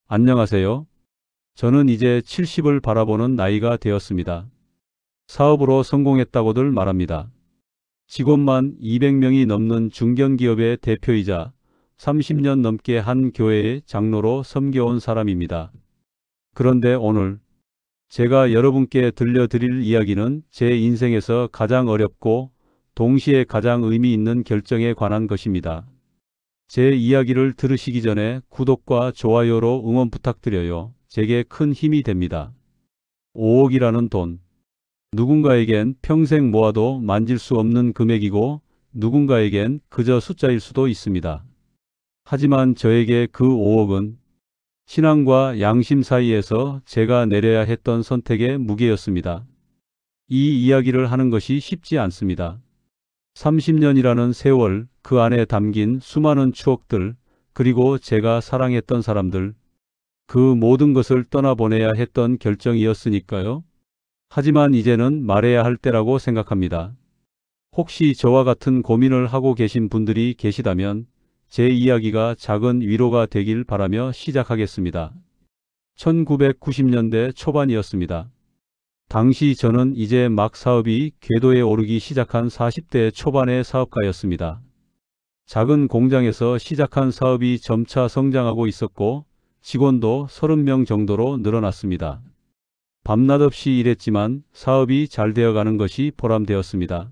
안녕하세요. 저는 이제 70을 바라보는 나이가 되었습니다. 사업으로 성공했다고들 말합니다. 직원만 200명이 넘는 중견기업의 대표이자 30년 넘게 한 교회의 장로로 섬겨온 사람입니다. 그런데 오늘 제가 여러분께 들려드릴 이야기는 제 인생에서 가장 어렵고 동시에 가장 의미 있는 결정에 관한 것입니다. 제 이야기를 들으시기 전에 구독과 좋아요로 응원 부탁드려요. 제게 큰 힘이 됩니다. 5억이라는 돈. 누군가에겐 평생 모아도 만질 수 없는 금액이고 누군가에겐 그저 숫자일 수도 있습니다. 하지만 저에게 그 5억은 신앙과 양심 사이에서 제가 내려야 했던 선택의 무게였습니다. 이 이야기를 하는 것이 쉽지 않습니다. 30년이라는 세월, 그 안에 담긴 수많은 추억들, 그리고 제가 사랑했던 사람들, 그 모든 것을 떠나보내야 했던 결정이었으니까요. 하지만 이제는 말해야 할 때라고 생각합니다. 혹시 저와 같은 고민을 하고 계신 분들이 계시다면 제 이야기가 작은 위로가 되길 바라며 시작하겠습니다. 1990년대 초반이었습니다. 당시 저는 이제 막 사업이 궤도에 오르기 시작한 40대 초반의 사업가였습니다. 작은 공장에서 시작한 사업이 점차 성장하고 있었고 직원도 30명 정도로 늘어났습니다. 밤낮 없이 일했지만 사업이 잘 되어가는 것이 보람되었습니다.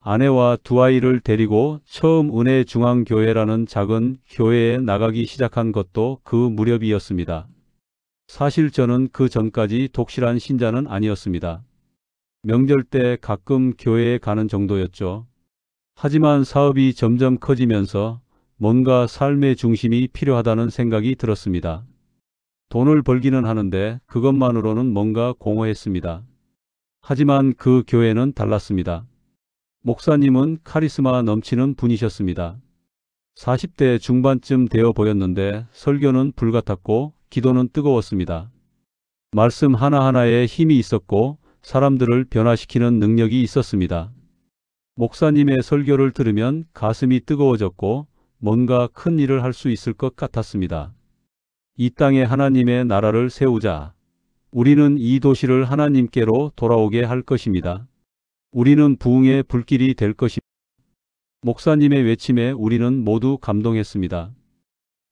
아내와 두 아이를 데리고 처음 은혜중앙교회라는 작은 교회에 나가기 시작한 것도 그 무렵이었습니다. 사실 저는 그 전까지 독실한 신자는 아니었습니다. 명절 때 가끔 교회에 가는 정도였죠. 하지만 사업이 점점 커지면서 뭔가 삶의 중심이 필요하다는 생각이 들었습니다. 돈을 벌기는 하는데 그것만으로는 뭔가 공허했습니다. 하지만 그 교회는 달랐습니다. 목사님은 카리스마 넘치는 분이셨습니다. 40대 중반쯤 되어 보였는데 설교는 불같았고 기도는 뜨거웠습니다. 말씀 하나하나에 힘이 있었고 사람들을 변화시키는 능력이 있었습니다. 목사님의 설교를 들으면 가슴이 뜨거워졌고 뭔가 큰 일을 할 수 있을 것 같았습니다. 이 땅에 하나님의 나라를 세우자. 우리는 이 도시를 하나님께로 돌아오게 할 것입니다. 우리는 부흥의 불길이 될 것입니다. 목사님의 외침에 우리는 모두 감동했습니다.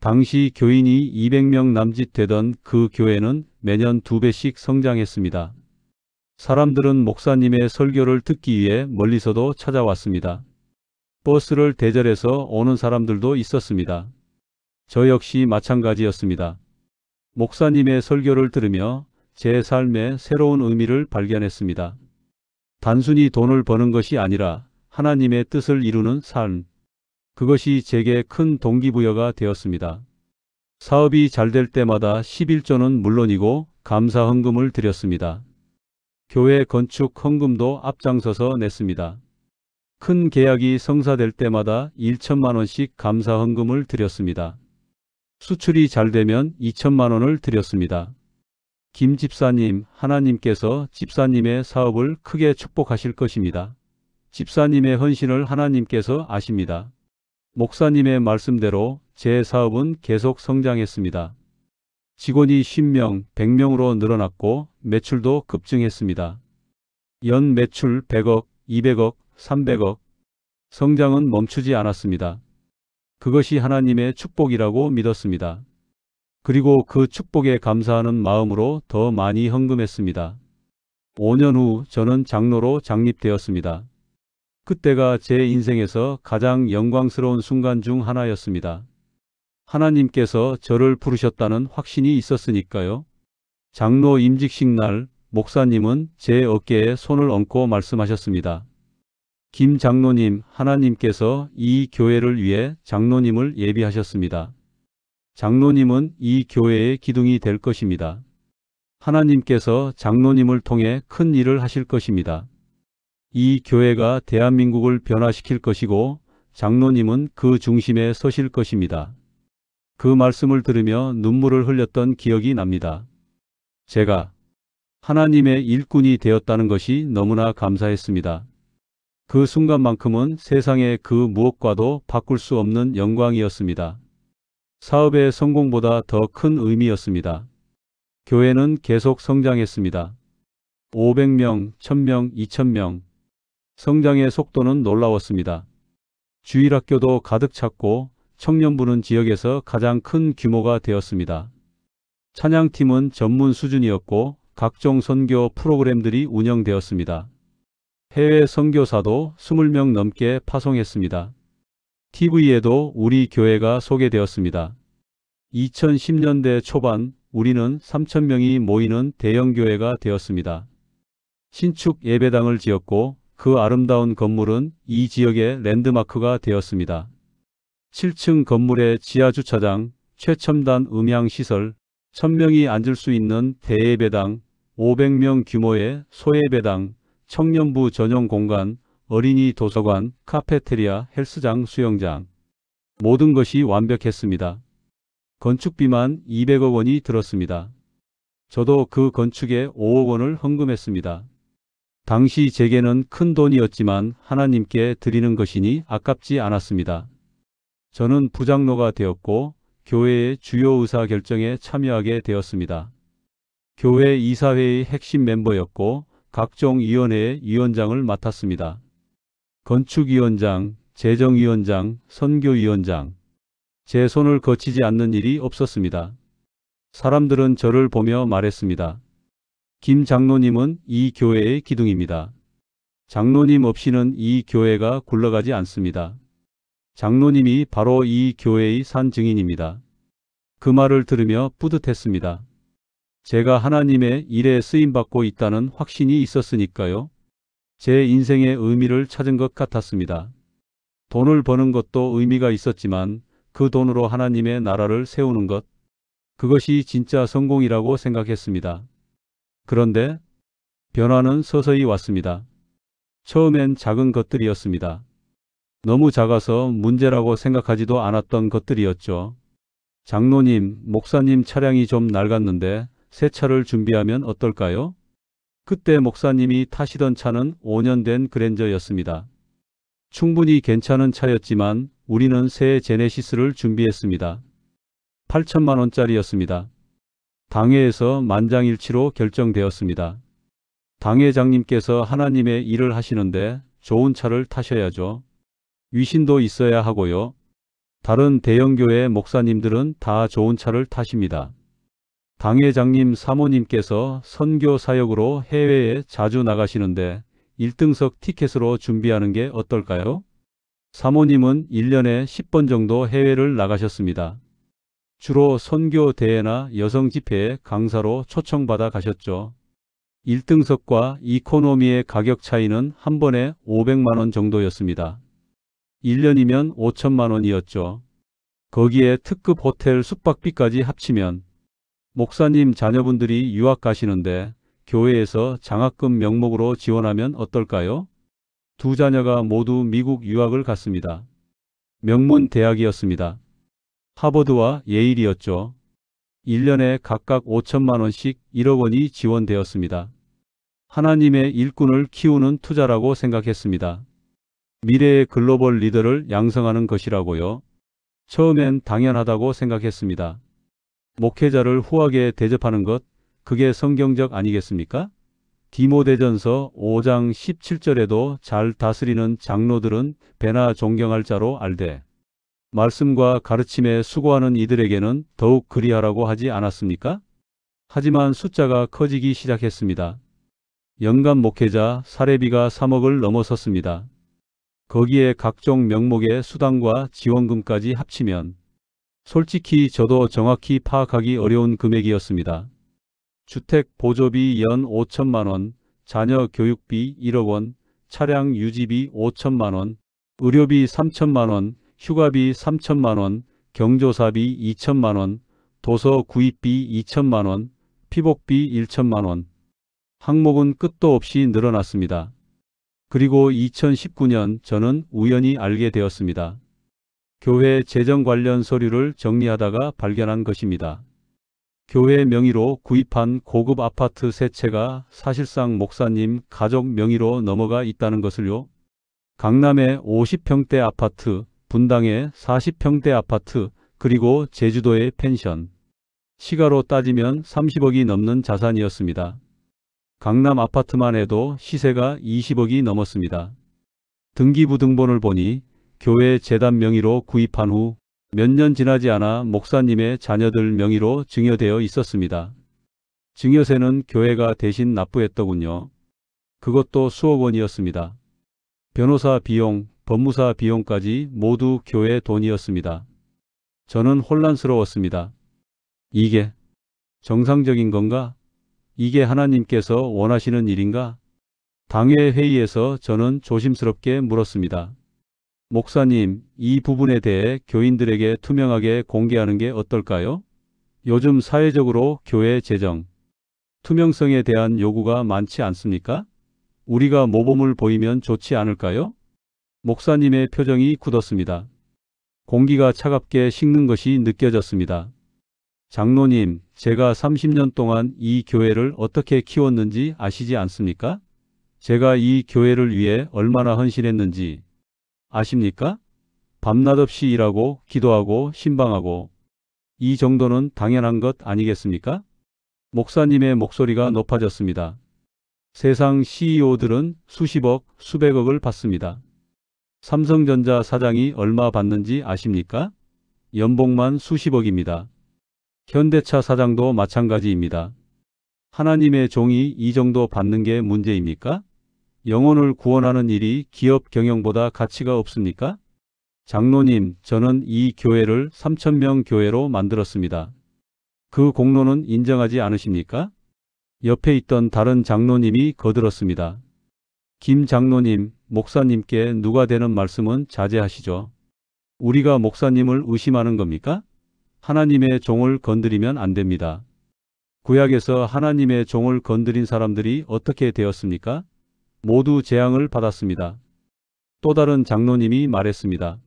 당시 교인이 200명 남짓 되던 그 교회는 매년 2배씩 성장했습니다. 사람들은 목사님의 설교를 듣기 위해 멀리서도 찾아왔습니다. 버스를 대절해서 오는 사람들도 있었습니다. 저 역시 마찬가지였습니다. 목사님의 설교를 들으며 제 삶의 새로운 의미를 발견했습니다. 단순히 돈을 버는 것이 아니라 하나님의 뜻을 이루는 삶. 그것이 제게 큰 동기부여가 되었습니다. 사업이 잘 될 때마다 11조는 물론이고 감사 헌금을 드렸습니다. 교회 건축 헌금도 앞장서서 냈습니다. 큰 계약이 성사될 때마다 1천만 원씩 감사 헌금을 드렸습니다. 수출이 잘 되면 2천만 원을 드렸습니다. 김 집사님, 하나님께서 집사님의 사업을 크게 축복하실 것입니다. 집사님의 헌신을 하나님께서 아십니다. 목사님의 말씀대로 제 사업은 계속 성장했습니다. 직원이 50명, 100명으로 늘어났고 매출도 급증했습니다. 연 매출 100억, 200억, 300억. 성장은 멈추지 않았습니다. 그것이 하나님의 축복이라고 믿었습니다. 그리고 그 축복에 감사하는 마음으로 더 많이 헌금했습니다. 5년 후 저는 장로로 장립되었습니다. 그때가 제 인생에서 가장 영광스러운 순간 중 하나였습니다. 하나님께서 저를 부르셨다는 확신이 있었으니까요. 장로 임직식 날 목사님은 제 어깨에 손을 얹고 말씀하셨습니다. 김 장로님, 하나님께서 이 교회를 위해 장로님을 예비하셨습니다. 장로님은 이 교회의 기둥이 될 것입니다. 하나님께서 장로님을 통해 큰 일을 하실 것입니다. 이 교회가 대한민국을 변화시킬 것이고 장로님은 그 중심에 서실 것입니다. 그 말씀을 들으며 눈물을 흘렸던 기억이 납니다. 제가 하나님의 일꾼이 되었다는 것이 너무나 감사했습니다. 그 순간만큼은 세상의 그 무엇과도 바꿀 수 없는 영광이었습니다. 사업의 성공보다 더 큰 의미였습니다. 교회는 계속 성장했습니다. 500명, 1000명, 2000명. 성장의 속도는 놀라웠습니다. 주일학교도 가득 찼고 청년부는 지역에서 가장 큰 규모가 되었습니다. 찬양팀은 전문 수준이었고 각종 선교 프로그램들이 운영되었습니다. 해외 선교사도 20명 넘게 파송했습니다. TV에도 우리 교회가 소개되었습니다. 2010년대 초반 우리는 3,000명이 모이는 대형 교회가 되었습니다. 신축 예배당을 지었고 그 아름다운 건물은 이 지역의 랜드마크가 되었습니다. 7층 건물의 지하주차장, 최첨단 음향시설, 1000명이 앉을 수 있는 대예배당, 500명 규모의 소예배당, 청년부 전용 공간, 어린이 도서관, 카페테리아, 헬스장, 수영장. 모든 것이 완벽했습니다. 건축비만 200억 원이 들었습니다. 저도 그 건축에 5억 원을 헌금했습니다. 당시 제게는 큰 돈이었지만 하나님께 드리는 것이니 아깝지 않았습니다. 저는 부장로가 되었고 교회의 주요 의사 결정에 참여하게 되었습니다. 교회 이사회의 핵심 멤버였고 각종 위원회의 위원장을 맡았습니다. 건축위원장, 재정위원장, 선교위원장. 제 손을 거치지 않는 일이 없었습니다. 사람들은 저를 보며 말했습니다. 김 장로님은 이 교회의 기둥입니다. 장로님 없이는 이 교회가 굴러가지 않습니다. 장로님이 바로 이 교회의 산 증인입니다. 그 말을 들으며 뿌듯했습니다. 제가 하나님의 일에 쓰임받고 있다는 확신이 있었으니까요. 제 인생의 의미를 찾은 것 같았습니다. 돈을 버는 것도 의미가 있었지만 그 돈으로 하나님의 나라를 세우는 것, 그것이 진짜 성공이라고 생각했습니다. 그런데 변화는 서서히 왔습니다. 처음엔 작은 것들이었습니다. 너무 작아서 문제라고 생각하지도 않았던 것들이었죠. 장로님, 목사님 차량이 좀 낡았는데 새 차를 준비하면 어떨까요? 그때 목사님이 타시던 차는 5년 된 그랜저였습니다. 충분히 괜찮은 차였지만 우리는 새 제네시스를 준비했습니다. 8천만 원짜리였습니다. 당회에서 만장일치로 결정되었습니다. 당회장님께서 하나님의 일을 하시는데 좋은 차를 타셔야죠. 위신도 있어야 하고요. 다른 대형교회 목사님들은 다 좋은 차를 타십니다. 당회장님 사모님께서 선교 사역으로 해외에 자주 나가시는데 1등석 티켓으로 준비하는 게 어떨까요? 사모님은 1년에 10번 정도 해외를 나가셨습니다. 주로 선교 대회나 여성 집회에 강사로 초청받아 가셨죠. 1등석과 이코노미의 가격 차이는 한 번에 500만 원 정도였습니다. 1년이면 5천만 원이었죠. 거기에 특급 호텔 숙박비까지 합치면 목사님 자녀분들이 유학 가시는데 교회에서 장학금 명목으로 지원하면 어떨까요? 두 자녀가 모두 미국 유학을 갔습니다. 명문 대학이었습니다. 하버드와 예일이었죠. 1년에 각각 5천만 원씩 1억 원이 지원되었습니다. 하나님의 일꾼을 키우는 투자라고 생각했습니다. 미래의 글로벌 리더를 양성하는 것이라고요. 처음엔 당연하다고 생각했습니다. 목회자를 후하게 대접하는 것, 그게 성경적 아니겠습니까? 디모데전서 5장 17절에도 잘 다스리는 장로들은 배나 존경할 자로 알되 말씀과 가르침에 수고하는 이들에게는 더욱 그리하라고 하지 않았습니까? 하지만 숫자가 커지기 시작했습니다. 연간 목회자 사례비가 3억을 넘어섰습니다. 거기에 각종 명목의 수당과 지원금까지 합치면 솔직히 저도 정확히 파악하기 어려운 금액이었습니다. 주택 보조비 연 5천만 원, 자녀 교육비 1억 원, 차량 유지비 5천만 원, 의료비 3천만 원, 휴가비 3천만 원, 경조사비 2천만 원, 도서 구입비 2천만 원, 피복비 1천만 원. 항목은 끝도 없이 늘어났습니다. 그리고 2019년 저는 우연히 알게 되었습니다. 교회 재정 관련 서류를 정리하다가 발견한 것입니다. 교회 명의로 구입한 고급 아파트 세 채가 사실상 목사님 가족 명의로 넘어가 있다는 것을요. 강남의 50평대 아파트, 분당의 40평대 아파트, 그리고 제주도의 펜션. 시가로 따지면 30억이 넘는 자산이었습니다. 강남 아파트만 해도 시세가 20억이 넘었습니다. 등기부 등본을 보니 교회 재단 명의로 구입한 후 몇 년 지나지 않아 목사님의 자녀들 명의로 증여되어 있었습니다. 증여세는 교회가 대신 납부했더군요. 그것도 수억 원이었습니다. 변호사 비용, 법무사 비용까지 모두 교회 돈이었습니다. 저는 혼란스러웠습니다. 이게 정상적인 건가? 이게 하나님께서 원하시는 일인가? 당회 회의에서 저는 조심스럽게 물었습니다. 목사님, 이 부분에 대해 교인들에게 투명하게 공개하는 게 어떨까요? 요즘 사회적으로 교회 재정, 투명성에 대한 요구가 많지 않습니까? 우리가 모범을 보이면 좋지 않을까요? 목사님의 표정이 굳었습니다. 공기가 차갑게 식는 것이 느껴졌습니다. 장로님, 제가 30년 동안 이 교회를 어떻게 키웠는지 아시지 않습니까? 제가 이 교회를 위해 얼마나 헌신했는지 아십니까? 밤낮 없이 일하고 기도하고 신방하고 이 정도는 당연한 것 아니겠습니까? 목사님의 목소리가 높아졌습니다. 세상 CEO들은 수십억, 수백억을 받습니다. 삼성전자 사장이 얼마 받는지 아십니까? 연봉만 수십억입니다. 현대차 사장도 마찬가지입니다. 하나님의 종이 이 정도 받는 게 문제입니까? 영혼을 구원하는 일이 기업 경영보다 가치가 없습니까? 장로님, 저는 이 교회를 3,000명 교회로 만들었습니다. 그 공로는 인정하지 않으십니까? 옆에 있던 다른 장로님이 거들었습니다. 김 장로님, 목사님께 누가 되는 말씀은 자제하시죠. 우리가 목사님을 의심하는 겁니까? 하나님의 종을 건드리면 안 됩니다. 구약에서 하나님의 종을 건드린 사람들이 어떻게 되었습니까? 모두 재앙을 받았습니다. 또 다른 장로님이 말했습니다.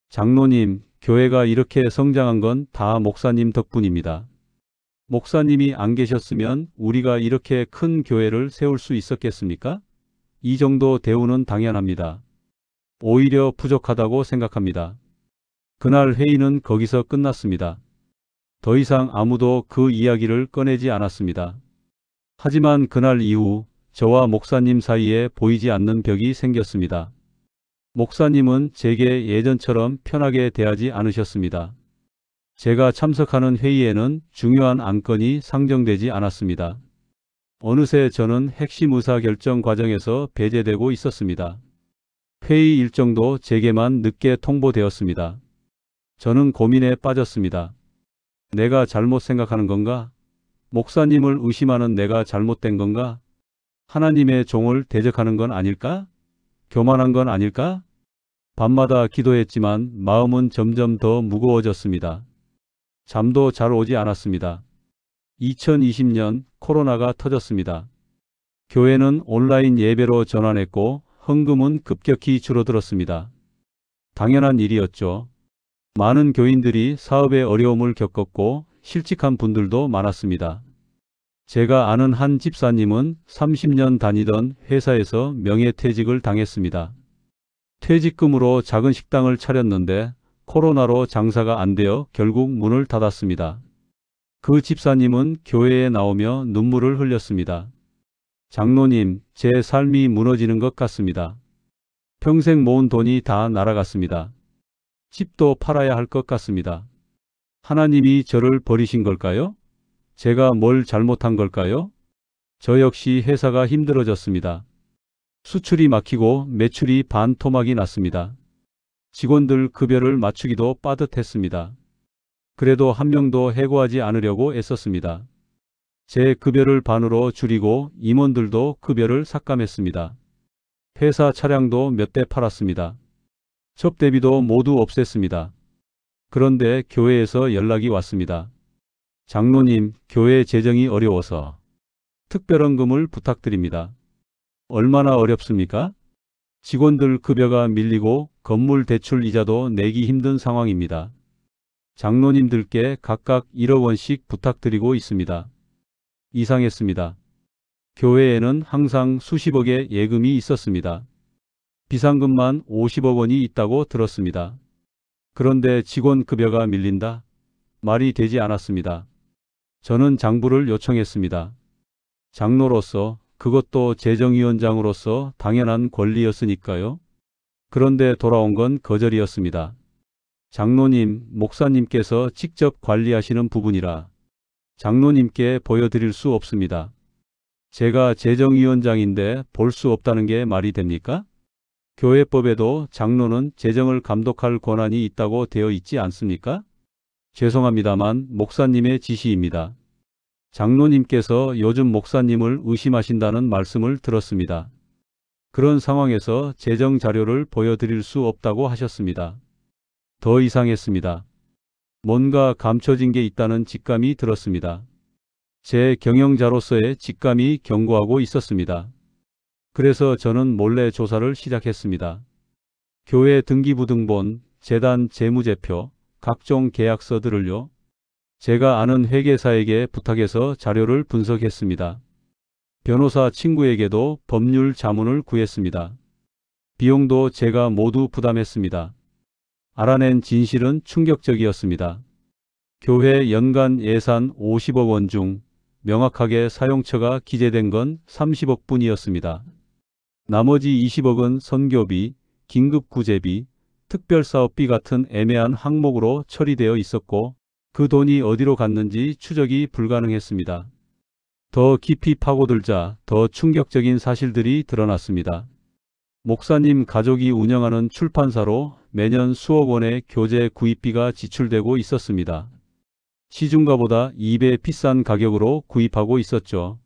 장로님, 교회가 이렇게 성장한 건 다 목사님 덕분입니다. 목사님이 안 계셨으면 우리가 이렇게 큰 교회를 세울 수 있었겠습니까? 이 정도 대우는 당연합니다. 오히려 부족하다고 생각합니다. 그날 회의는 거기서 끝났습니다. 더 이상 아무도 그 이야기를 꺼내지 않았습니다. 하지만 그날 이후 저와 목사님 사이에 보이지 않는 벽이 생겼습니다. 목사님은 제게 예전처럼 편하게 대하지 않으셨습니다. 제가 참석하는 회의에는 중요한 안건이 상정되지 않았습니다. 어느새 저는 핵심 의사결정 과정에서 배제되고 있었습니다. 회의 일정도 제게만 늦게 통보되었습니다. 저는 고민에 빠졌습니다. 내가 잘못 생각하는 건가? 목사님을 의심하는 내가 잘못된 건가? 하나님의 종을 대적하는 건 아닐까? 교만한 건 아닐까? 밤마다 기도했지만 마음은 점점 더 무거워졌습니다. 잠도 잘 오지 않았습니다. 2020년 코로나가 터졌습니다. 교회는 온라인 예배로 전환했고 헌금은 급격히 줄어들었습니다. 당연한 일이었죠. 많은 교인들이 사업에 어려움을 겪었고 실직한 분들도 많았습니다. 제가 아는 한 집사님은 30년 다니던 회사에서 명예퇴직을 당했습니다. 퇴직금으로 작은 식당을 차렸는데 코로나로 장사가 안 되어 결국 문을 닫았습니다. 그 집사님은 교회에 나오며 눈물을 흘렸습니다. 장로님, 제 삶이 무너지는 것 같습니다. 평생 모은 돈이 다 날아갔습니다. 집도 팔아야 할 것 같습니다. 하나님이 저를 버리신 걸까요? 제가 뭘 잘못한 걸까요? 저 역시 회사가 힘들어졌습니다. 수출이 막히고 매출이 반토막이 났습니다. 직원들 급여를 맞추기도 빠듯했습니다. 그래도 한 명도 해고하지 않으려고 애썼습니다. 제 급여를 반으로 줄이고 임원들도 급여를 삭감했습니다. 회사 차량도 몇 대 팔았습니다. 접대비도 모두 없앴습니다. 그런데 교회에서 연락이 왔습니다. 장로님, 교회 재정이 어려워서 특별헌금을 부탁드립니다. 얼마나 어렵습니까? 직원들 급여가 밀리고 건물 대출 이자도 내기 힘든 상황입니다. 장로님들께 각각 1억 원씩 부탁드리고 있습니다. 이상했습니다. 교회에는 항상 수십억의 예금이 있었습니다. 비상금만 50억 원이 있다고 들었습니다. 그런데 직원 급여가 밀린다? 말이 되지 않았습니다. 저는 장부를 요청했습니다. 장로로서, 그것도 재정위원장으로서 당연한 권리였으니까요. 그런데 돌아온 건 거절이었습니다. 장로님, 목사님께서 직접 관리하시는 부분이라 장로님께 보여드릴 수 없습니다. 제가 재정위원장인데 볼 수 없다는 게 말이 됩니까? 교회법에도 장로는 재정을 감독할 권한이 있다고 되어 있지 않습니까? 죄송합니다만 목사님의 지시입니다. 장로님께서 요즘 목사님을 의심하신다는 말씀을 들었습니다. 그런 상황에서 재정 자료를 보여드릴 수 없다고 하셨습니다. 더 이상했습니다. 뭔가 감춰진 게 있다는 직감이 들었습니다. 제 경영자로서의 직감이 경고하고 있었습니다. 그래서 저는 몰래 조사를 시작했습니다. 교회 등기부등본, 재단 재무제표, 각종 계약서들을요. 제가 아는 회계사에게 부탁해서 자료를 분석했습니다. 변호사 친구에게도 법률 자문을 구했습니다. 비용도 제가 모두 부담했습니다. 알아낸 진실은 충격적이었습니다. 교회 연간 예산 50억 원 중 명확하게 사용처가 기재된 건 30억 뿐이었습니다. 나머지 20억은 선교비, 긴급구제비, 특별사업비 같은 애매한 항목으로 처리되어 있었고 그 돈이 어디로 갔는지 추적이 불가능했습니다. 더 깊이 파고들자 더 충격적인 사실들이 드러났습니다. 목사님 가족이 운영하는 출판사로 매년 수억 원의 교재 구입비가 지출되고 있었습니다. 시중가보다 2배 비싼 가격으로 구입하고 있었죠.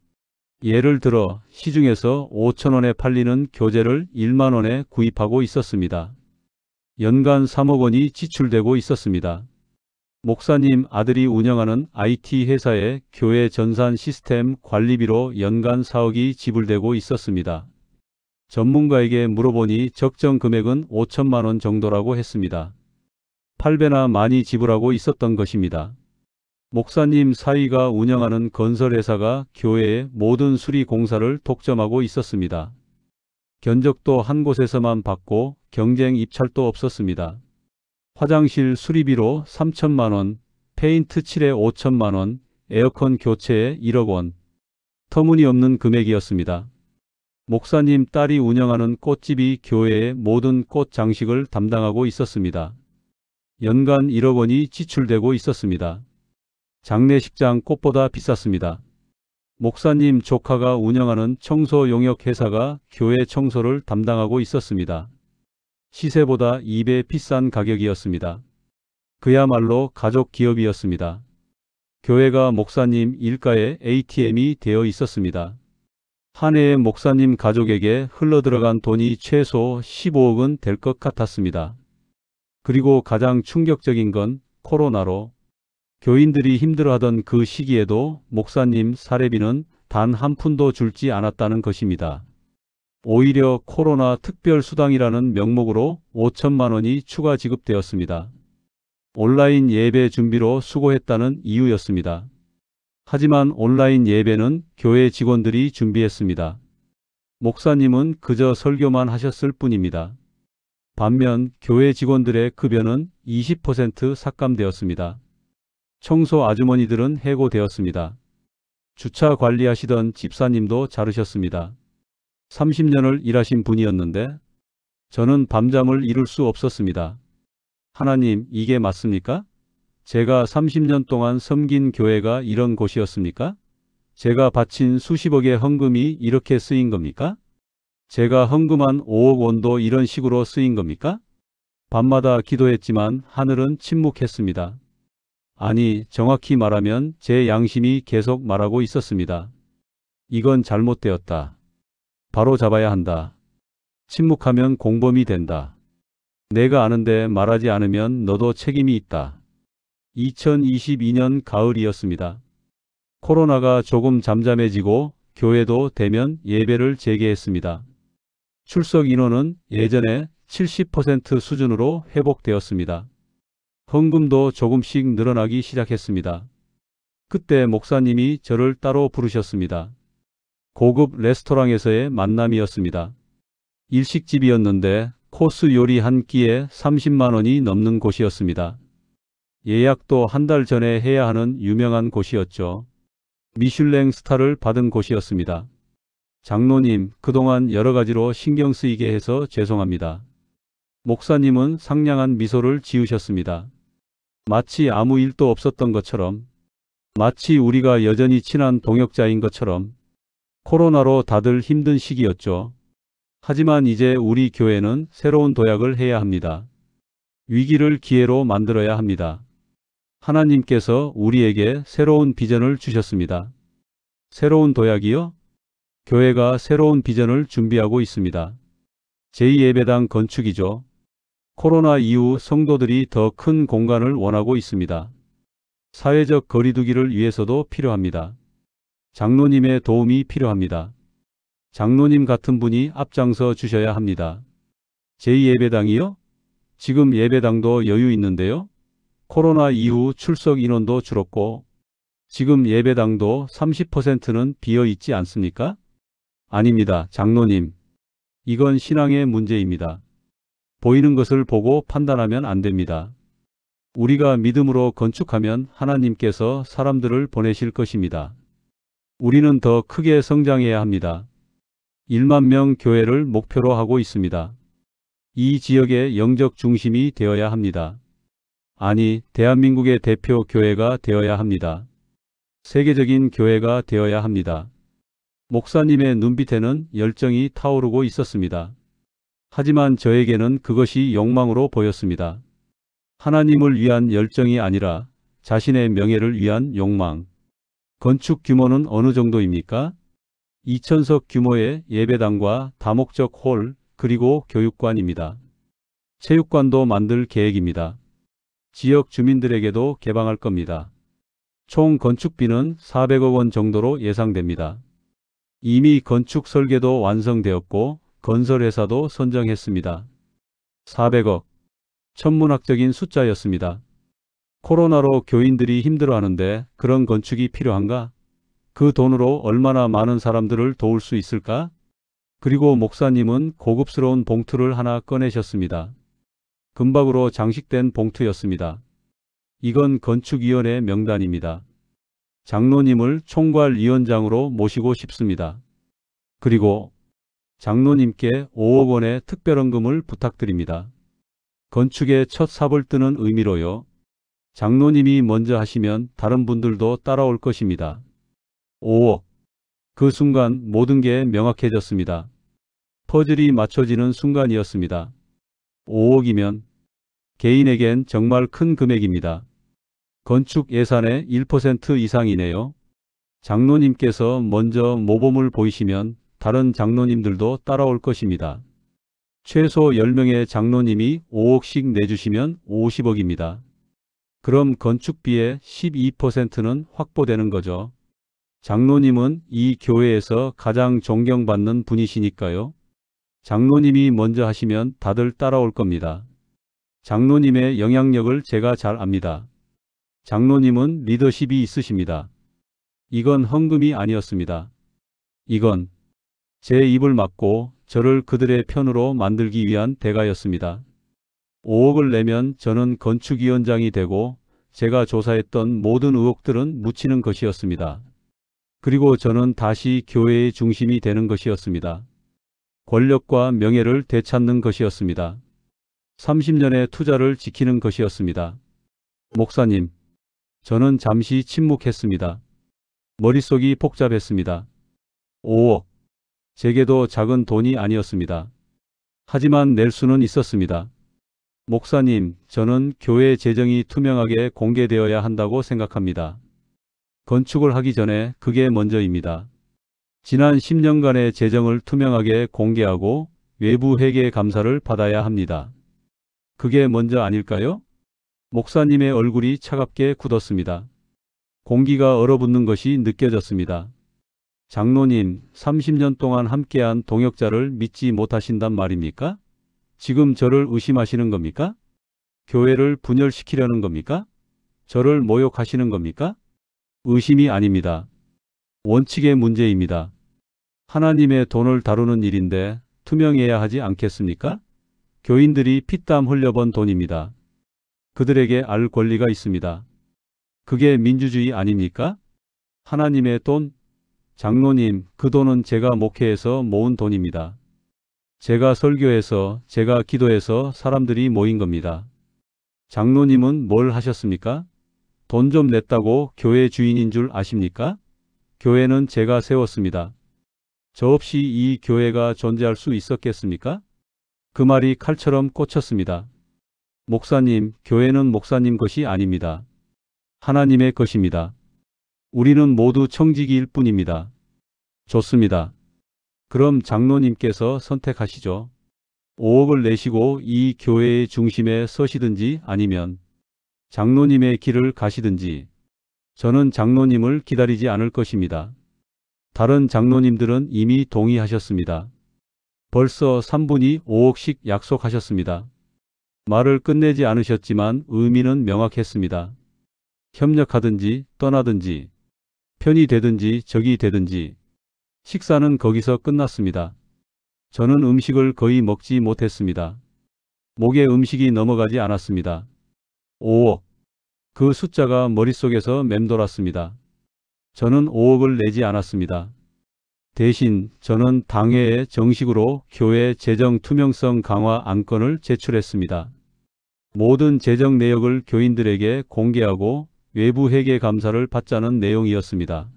예를 들어 시중에서 5천 원에 팔리는 교재를 1만 원에 구입하고 있었습니다. 연간 3억 원이 지출되고 있었습니다. 목사님 아들이 운영하는 IT 회사의 교회 전산 시스템 관리비로 연간 4억이 지불되고 있었습니다. 전문가에게 물어보니 적정 금액은 5천만 원 정도라고 했습니다. 8배나 많이 지불하고 있었던 것입니다. 목사님 사위가 운영하는 건설회사가 교회의 모든 수리 공사를 독점하고 있었습니다. 견적도 한 곳에서만 받고 경쟁 입찰도 없었습니다. 화장실 수리비로 3천만 원, 페인트 칠에 5천만 원, 에어컨 교체에 1억 원. 터무니없는 금액이었습니다. 목사님 딸이 운영하는 꽃집이 교회의 모든 꽃 장식을 담당하고 있었습니다. 연간 1억 원이 지출되고 있었습니다. 장례식장 꽃보다 비쌌습니다. 목사님 조카가 운영하는 청소 용역 회사가 교회 청소를 담당하고 있었습니다. 시세보다 2배 비싼 가격이었습니다. 그야말로 가족 기업이었습니다. 교회가 목사님 일가의 ATM이 되어 있었습니다. 한 해에 목사님 가족에게 흘러들어간 돈이 최소 15억은 될 것 같았습니다. 그리고 가장 충격적인 건 코로나로 교인들이 힘들어하던 그 시기에도 목사님 사례비는 단 한 푼도 줄지 않았다는 것입니다. 오히려 코로나 특별수당이라는 명목으로 5천만 원이 추가 지급되었습니다. 온라인 예배 준비로 수고했다는 이유였습니다. 하지만 온라인 예배는 교회 직원들이 준비했습니다. 목사님은 그저 설교만 하셨을 뿐입니다. 반면 교회 직원들의 급여는 20% 삭감되었습니다. 청소 아주머니들은 해고되었습니다. 주차 관리하시던 집사님도 자르셨습니다. 30년을 일하신 분이었는데 저는 밤잠을 이룰 수 없었습니다. 하나님, 이게 맞습니까? 제가 30년 동안 섬긴 교회가 이런 곳이었습니까? 제가 바친 수십억의 헌금이 이렇게 쓰인 겁니까? 제가 헌금한 5억 원도 이런 식으로 쓰인 겁니까? 밤마다 기도했지만 하늘은 침묵했습니다. 아니, 정확히 말하면 제 양심이 계속 말하고 있었습니다. 이건 잘못되었다. 바로 잡아야 한다. 침묵하면 공범이 된다. 내가 아는데 말하지 않으면 너도 책임이 있다. 2022년 가을이었습니다. 코로나가 조금 잠잠해지고 교회도 대면 예배를 재개했습니다. 출석 인원은 예전에 70% 수준으로 회복되었습니다. 헌금도 조금씩 늘어나기 시작했습니다. 그때 목사님이 저를 따로 부르셨습니다. 고급 레스토랑에서의 만남이었습니다. 일식집이었는데 코스 요리 한 끼에 30만 원이 넘는 곳이었습니다. 예약도 한 달 전에 해야 하는 유명한 곳이었죠. 미슐랭 스타를 받은 곳이었습니다. 장로님, 그동안 여러 가지로 신경 쓰이게 해서 죄송합니다. 목사님은 상냥한 미소를 지으셨습니다. 마치 아무 일도 없었던 것처럼, 마치 우리가 여전히 친한 동역자인 것처럼. 코로나로 다들 힘든 시기였죠. 하지만 이제 우리 교회는 새로운 도약을 해야 합니다. 위기를 기회로 만들어야 합니다. 하나님께서 우리에게 새로운 비전을 주셨습니다. 새로운 도약이요? 교회가 새로운 비전을 준비하고 있습니다. 제2예배당 건축이죠. 코로나 이후 성도들이 더 큰 공간을 원하고 있습니다. 사회적 거리두기를 위해서도 필요합니다. 장로님의 도움이 필요합니다. 장로님 같은 분이 앞장서 주셔야 합니다. 제2예배당이요? 지금 예배당도 여유 있는데요. 코로나 이후 출석 인원도 줄었고 지금 예배당도 30%는 비어 있지 않습니까? 아닙니다, 장로님. 이건 신앙의 문제입니다. 보이는 것을 보고 판단하면 안 됩니다. 우리가 믿음으로 건축하면 하나님께서 사람들을 보내실 것입니다. 우리는 더 크게 성장해야 합니다. 1만 명 교회를 목표로 하고 있습니다. 이 지역의 영적 중심이 되어야 합니다. 아니, 대한민국의 대표 교회가 되어야 합니다. 세계적인 교회가 되어야 합니다. 목사님의 눈빛에는 열정이 타오르고 있었습니다. 하지만 저에게는 그것이 욕망으로 보였습니다. 하나님을 위한 열정이 아니라 자신의 명예를 위한 욕망. 건축 규모는 어느 정도입니까? 2,000석 규모의 예배당과 다목적 홀, 그리고 교육관입니다. 체육관도 만들 계획입니다. 지역 주민들에게도 개방할 겁니다. 총 건축비는 400억 원 정도로 예상됩니다. 이미 건축 설계도 완성되었고 건설회사도 선정했습니다. 400억. 천문학적인 숫자였습니다. 코로나로 교인들이 힘들어하는데 그런 건축이 필요한가? 그 돈으로 얼마나 많은 사람들을 도울 수 있을까? 그리고 목사님은 고급스러운 봉투를 하나 꺼내셨습니다. 금박으로 장식된 봉투였습니다. 이건 건축위원회 명단입니다. 장로님을 총괄위원장으로 모시고 싶습니다. 그리고 장로님께 5억 원의 특별헌금을 부탁드립니다. 건축의 첫 삽을 뜨는 의미로요. 장로님이 먼저 하시면 다른 분들도 따라올 것입니다. 5억. 그 순간 모든 게 명확해졌습니다. 퍼즐이 맞춰지는 순간이었습니다. 5억이면 개인에겐 정말 큰 금액입니다. 건축 예산의 1% 이상이네요. 장로님께서 먼저 모범을 보이시면 다른 장로님들도 따라올 것입니다. 최소 10명의 장로님이 5억씩 내주시면 50억입니다. 그럼 건축비의 12%는 확보되는 거죠. 장로님은 이 교회에서 가장 존경받는 분이시니까요. 장로님이 먼저 하시면 다들 따라올 겁니다. 장로님의 영향력을 제가 잘 압니다. 장로님은 리더십이 있으십니다. 이건 헌금이 아니었습니다. 이건 제 입을 막고 저를 그들의 편으로 만들기 위한 대가였습니다. 5억을 내면 저는 건축위원장이 되고 제가 조사했던 모든 의혹들은 묻히는 것이었습니다. 그리고 저는 다시 교회의 중심이 되는 것이었습니다. 권력과 명예를 되찾는 것이었습니다. 30년의 투자를 지키는 것이었습니다. 목사님, 저는 잠시 침묵했습니다. 머릿속이 복잡했습니다. 5억. 제게도 작은 돈이 아니었습니다. 하지만 낼 수는 있었습니다. 목사님, 저는 교회 재정이 투명하게 공개되어야 한다고 생각합니다. 건축을 하기 전에 그게 먼저입니다. 지난 10년간의 재정을 투명하게 공개하고 외부 회계 감사를 받아야 합니다. 그게 먼저 아닐까요? 목사님의 얼굴이 차갑게 굳었습니다. 공기가 얼어붙는 것이 느껴졌습니다. 장로님, 30년 동안 함께한 동역자를 믿지 못하신단 말입니까? 지금 저를 의심하시는 겁니까? 교회를 분열시키려는 겁니까? 저를 모욕하시는 겁니까? 의심이 아닙니다. 원칙의 문제입니다. 하나님의 돈을 다루는 일인데 투명해야 하지 않겠습니까? 교인들이 피땀 흘려번 돈입니다. 그들에게 알 권리가 있습니다. 그게 민주주의 아닙니까? 하나님의 돈? 장로님, 그 돈은 제가 목회해서 모은 돈입니다. 제가 설교해서, 제가 기도해서 사람들이 모인 겁니다. 장로님은 뭘 하셨습니까? 돈 좀 냈다고 교회 주인인 줄 아십니까? 교회는 제가 세웠습니다. 저 없이 이 교회가 존재할 수 있었겠습니까? 그 말이 칼처럼 꽂혔습니다. 목사님, 교회는 목사님 것이 아닙니다. 하나님의 것입니다. 우리는 모두 청지기일 뿐입니다. 좋습니다. 그럼 장로님께서 선택하시죠. 5억을 내시고 이 교회의 중심에 서시든지 아니면 장로님의 길을 가시든지 저는 장로님을 기다리지 않을 것입니다. 다른 장로님들은 이미 동의하셨습니다. 벌써 3분이 5억씩 약속하셨습니다. 말을 끝내지 않으셨지만 의미는 명확했습니다. 협력하든지 떠나든지 편이 되든지 적이 되든지 식사는 거기서 끝났습니다. 저는 음식을 거의 먹지 못했습니다. 목에 음식이 넘어가지 않았습니다. 5억. 그 숫자가 머릿속에서 맴돌았습니다. 저는 5억을 내지 않았습니다. 대신 저는 당회에 정식으로 교회 재정 투명성 강화 안건을 제출했습니다. 모든 재정 내역을 교인들에게 공개하고 외부 회계 감사를 받자는 내용이었습니다.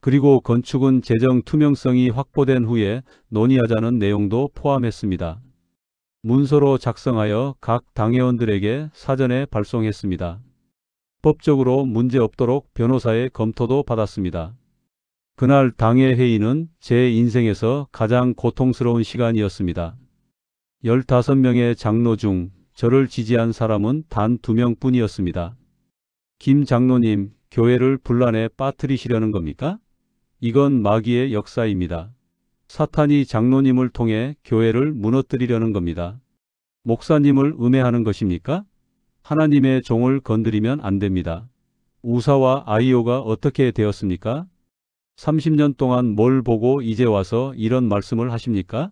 그리고 건축은 재정 투명성이 확보된 후에 논의하자는 내용도 포함했습니다. 문서로 작성하여 각 당회원들에게 사전에 발송했습니다. 법적으로 문제없도록 변호사의 검토도 받았습니다. 그날 당회 회의는 제 인생에서 가장 고통스러운 시간이었습니다. 15명의 장로 중 저를 지지한 사람은 단 2명뿐이었습니다. 김 장로님, 교회를 분란에 빠뜨리시려는 겁니까? 이건 마귀의 역사입니다. 사탄이 장로님을 통해 교회를 무너뜨리려는 겁니다. 목사님을 음해하는 것입니까? 하나님의 종을 건드리면 안 됩니다. 우사와 아이오가 어떻게 되었습니까? 30년 동안 뭘 보고 이제 와서 이런 말씀을 하십니까?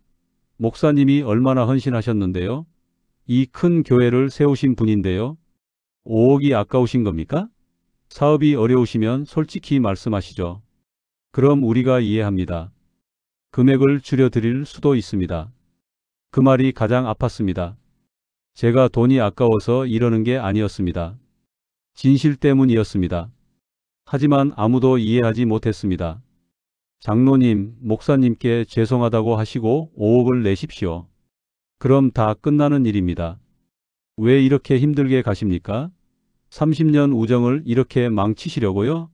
목사님이 얼마나 헌신하셨는데요. 이 큰 교회를 세우신 분인데요. 5억이 아까우신 겁니까? 사업이 어려우시면 솔직히 말씀하시죠. 그럼 우리가 이해합니다. 금액을 줄여드릴 수도 있습니다. 그 말이 가장 아팠습니다. 제가 돈이 아까워서 이러는 게 아니었습니다. 진실 때문이었습니다. 하지만 아무도 이해하지 못했습니다. 장로님, 목사님께 죄송하다고 하시고 5억을 내십시오. 그럼 다 끝나는 일입니다. 왜 이렇게 힘들게 가십니까? 30년 우정을 이렇게 망치시려고요?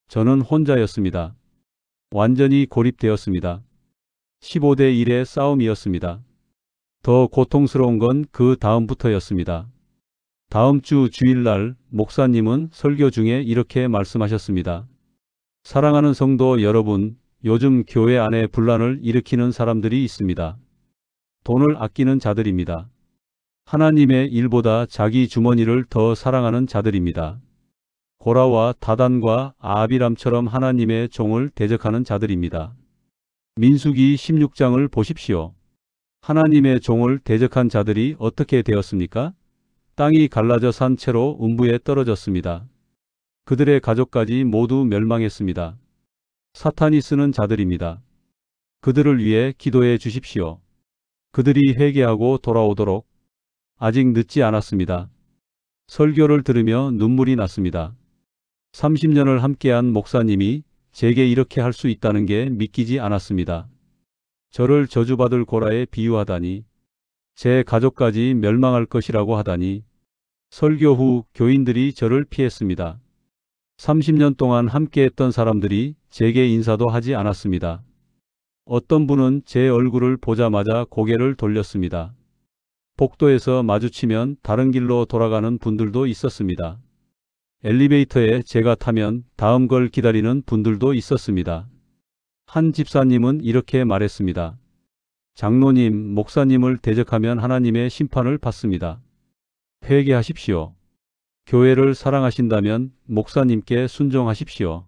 저는 혼자였습니다. 완전히 고립되었습니다. 15대 1의 싸움이었습니다. 더 고통스러운 건 그 다음부터였습니다. 다음 주 주일날 목사님은 설교 중에 이렇게 말씀하셨습니다. 사랑하는 성도 여러분, 요즘 교회 안에 분란을 일으키는 사람들이 있습니다. 돈을 아끼는 자들입니다. 하나님의 일보다 자기 주머니를 더 사랑하는 자들입니다. 고라와 다단과 아비람처럼 하나님의 종을 대적하는 자들입니다. 민수기 16장을 보십시오. 하나님의 종을 대적한 자들이 어떻게 되었습니까? 땅이 갈라져 산 채로 음부에 떨어졌습니다. 그들의 가족까지 모두 멸망했습니다. 사탄이 쓰는 자들입니다. 그들을 위해 기도해 주십시오. 그들이 회개하고 돌아오도록. 아직 늦지 않았습니다. 설교를 들으며 눈물이 났습니다. 30년을 함께한 목사님이 제게 이렇게 할 수 있다는 게 믿기지 않았습니다. 저를 저주받을 고라에 비유하다니, 제 가족까지 멸망할 것이라고 하다니. 설교 후 교인들이 저를 피했습니다. 30년 동안 함께했던 사람들이 제게 인사도 하지 않았습니다. 어떤 분은 제 얼굴을 보자마자 고개를 돌렸습니다. 복도에서 마주치면 다른 길로 돌아가는 분들도 있었습니다. 엘리베이터에 제가 타면 다음 걸 기다리는 분들도 있었습니다. 한 집사님은 이렇게 말했습니다. 장로님, 목사님을 대적하면 하나님의 심판을 받습니다. 회개하십시오. 교회를 사랑하신다면 목사님께 순종하십시오.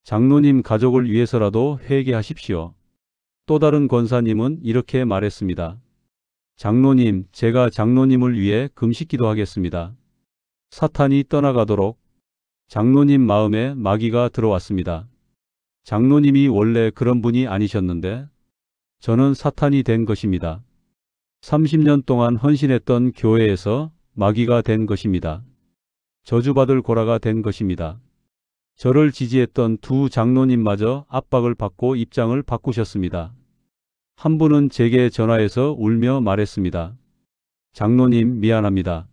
장로님 가족을 위해서라도 회개하십시오. 또 다른 권사님은 이렇게 말했습니다. 장로님, 제가 장로님을 위해 금식기도 하겠습니다. 사탄이 떠나가도록. 장로님 마음에 마귀가 들어왔습니다. 장로님이 원래 그런 분이 아니셨는데 저는 사탄이 된 것입니다. 30년 동안 헌신했던 교회에서 마귀가 된 것입니다. 저주받을 고라가 된 것입니다. 저를 지지했던 두 장로님마저 압박을 받고 입장을 바꾸셨습니다. 한 분은 제게 전화해서 울며 말했습니다. 장로님, 미안합니다.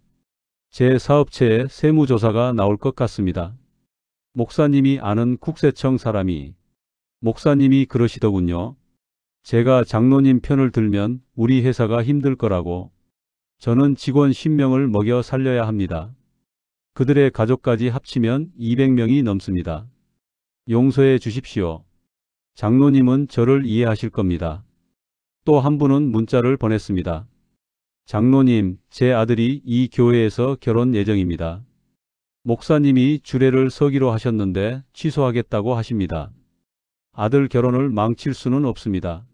제 사업체에 세무조사가 나올 것 같습니다. 목사님이 아는 국세청 사람이. 목사님이 그러시더군요. 제가 장로님 편을 들면 우리 회사가 힘들 거라고. 저는 직원 10명을 먹여 살려야 합니다. 그들의 가족까지 합치면 200명이 넘습니다. 용서해 주십시오. 장로님은 저를 이해하실 겁니다. 또 한 분은 문자를 보냈습니다. 장로님, 제 아들이 이 교회에서 결혼 예정입니다. 목사님이 주례를 서기로 하셨는데 취소하겠다고 하십니다. 아들 결혼을 망칠 수는 없습니다.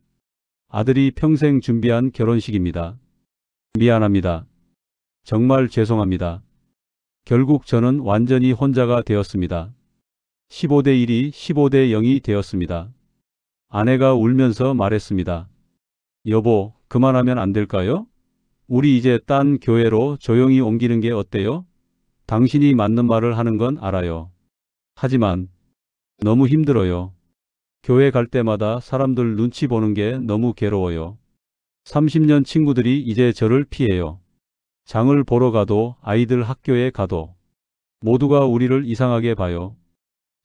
아들이 평생 준비한 결혼식입니다. 미안합니다. 정말 죄송합니다. 결국 저는 완전히 혼자가 되었습니다. 15대 1이 15대 0이 되었습니다. 아내가 울면서 말했습니다. 여보, 그만하면 안 될까요? 우리 이제 딴 교회로 조용히 옮기는 게 어때요? 당신이 맞는 말을 하는 건 알아요. 하지만 너무 힘들어요. 교회 갈 때마다 사람들 눈치 보는 게 너무 괴로워요. 30년 친구들이 이제 저를 피해요. 장을 보러 가도 아이들 학교에 가도 모두가 우리를 이상하게 봐요.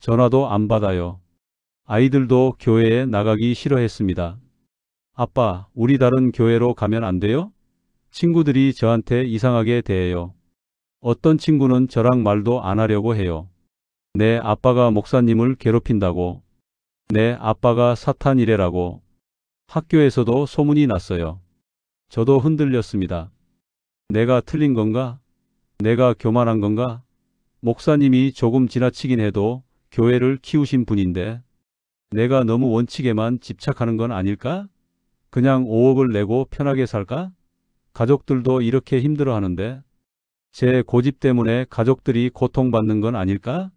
전화도 안 받아요. 아이들도 교회에 나가기 싫어했습니다. 아빠, 우리 다른 교회로 가면 안 돼요? 친구들이 저한테 이상하게 대해요. 어떤 친구는 저랑 말도 안 하려고 해요. 내 아빠가 목사님을 괴롭힌다고. 내 아빠가 사탄이래라고. 학교에서도 소문이 났어요. 저도 흔들렸습니다. 내가 틀린 건가? 내가 교만한 건가? 목사님이 조금 지나치긴 해도 교회를 키우신 분인데 내가 너무 원칙에만 집착하는 건 아닐까? 그냥 5억을 내고 편하게 살까? 가족들도 이렇게 힘들어하는데 제 고집 때문에 가족들이 고통받는 건 아닐까?